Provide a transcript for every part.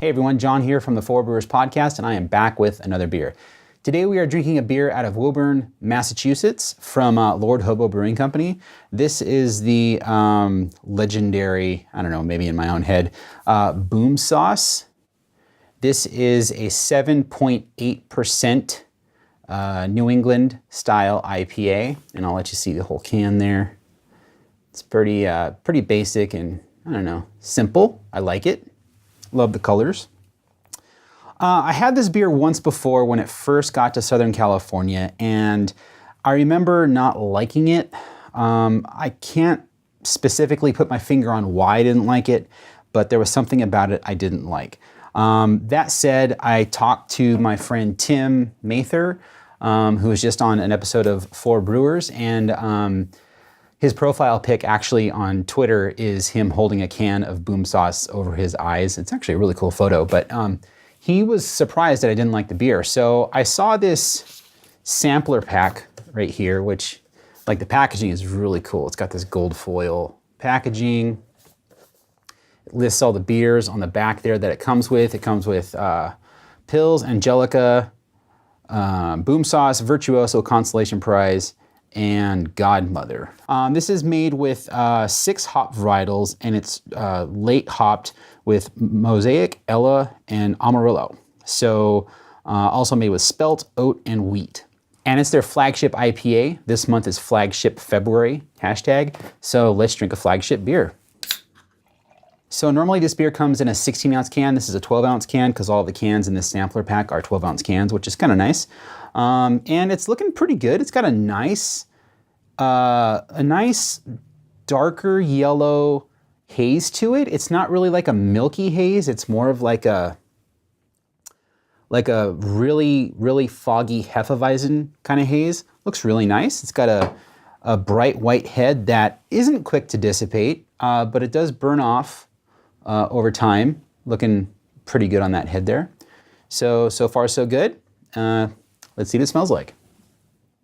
Hey everyone, John here from the Four Brewers podcast, and I am back with another beer. Today we are drinking a beer out of Woburn, Massachusetts from Lord Hobo Brewing Company. This is the legendary, I don't know, maybe in my own head, Boom Sauce. This is a 7.8% New England style IPA, and I'll let you see the whole can there. It's pretty basic and, I don't know, simple. I like it. Love the colors. I had this beer once before when it first got to Southern California, and I remember not liking it. I can't specifically put my finger on why I didn't like it, but there was something about it I didn't like. That said, I talked to my friend Tim Mather, who was just on an episode of Four Brewers, and his profile pic actually on Twitter is him holding a can of Boom Sauce over his eyes. It's actually a really cool photo, but he was surprised that I didn't like the beer. So I saw this sampler pack right here, which, like, the packaging is really cool. It's got this gold foil packaging. It lists all the beers on the back there that it comes with. It comes with Pils, Angelica, Boom Sauce, Virtuoso, Consolation Prize, and Godmother. This is made with 6 hop varietals, and it's late hopped with Mosaic, Ella, and Amarillo. So also made with spelt, oat, and wheat. And it's their flagship IPA. This month is Flagship February, hashtag. So let's drink a flagship beer. So normally this beer comes in a 16-ounce can. This is a 12-ounce can because all the cans in this sampler pack are 12-ounce cans, which is kind of nice. And it's looking pretty good. It's got a nice darker yellow haze to it. It's not really like a milky haze. It's more of like a really, really foggy Hefeweizen kind of haze. Looks really nice. It's got a bright white head that isn't quick to dissipate, but it does burn off over time. Looking pretty good on that head there. So far so good. Let's see what it smells like.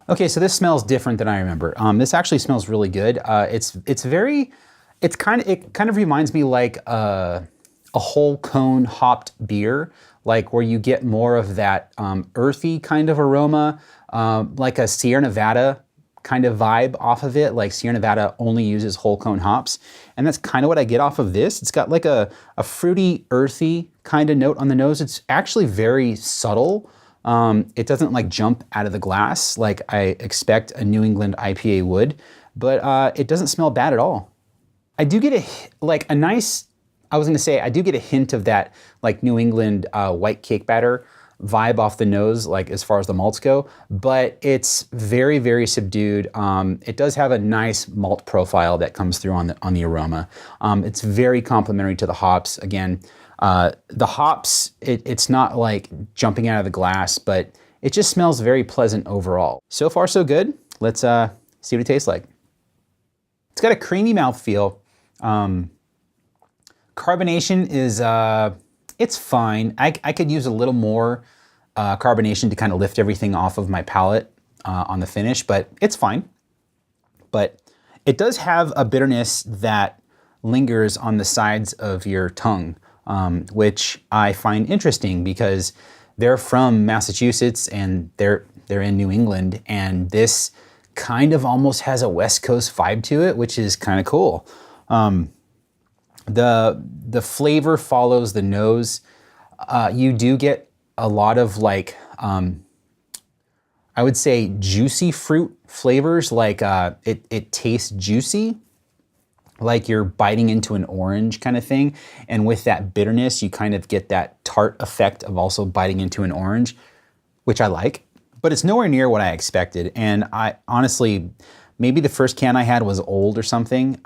Okay, so this smells different than I remember. This actually smells really good. It kind of reminds me like a whole cone hopped beer, like where you get more of that earthy kind of aroma, like a Sierra Nevada kind of vibe off of it. Like Sierra Nevada only uses whole cone hops, and that's kind of what I get off of this. It's got like a fruity, earthy kind of note on the nose. It's actually very subtle. It doesn't like jump out of the glass like I expect a New England IPA would, but it doesn't smell bad at all. I do get I do get a hint of that like New England white cake batter vibe off the nose, like as far as the malts go, but it's very, very subdued. It does have a nice malt profile that comes through on the aroma. It's very complementary to the hops. Again, the hops, it's not like jumping out of the glass, but it just smells very pleasant overall. So far, so good. Let's see what it tastes like. It's got a creamy mouthfeel. Carbonation is, it's fine. I could use a little more carbonation to kind of lift everything off of my palate on the finish, but it's fine. But it does have a bitterness that lingers on the sides of your tongue. Which I find interesting because they're from Massachusetts and they're in New England, and this kind of almost has a West Coast vibe to it, which is kind of cool. The flavor follows the nose. You do get a lot of like, I would say juicy fruit flavors, like it tastes juicy, like you're biting into an orange kind of thing. And with that bitterness, you kind of get that tart effect of also biting into an orange, which I like, but it's nowhere near what I expected. And I honestly, maybe the first can I had was old or something.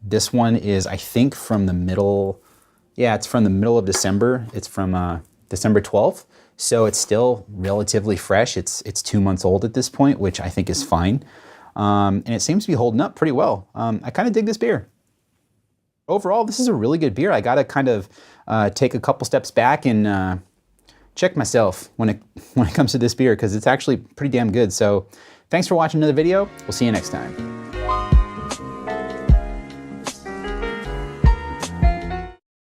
This one is, I think, from the middle. Yeah, it's from the middle of December. It's from December 12th. So it's still relatively fresh. It's 2 months old at this point, which I think is fine. And it seems to be holding up pretty well. I kind of dig this beer. Overall, this is a really good beer. I got to kind of take a couple steps back and check myself when it comes to this beer, because it's actually pretty damn good. So thanks for watching another video. We'll see you next time.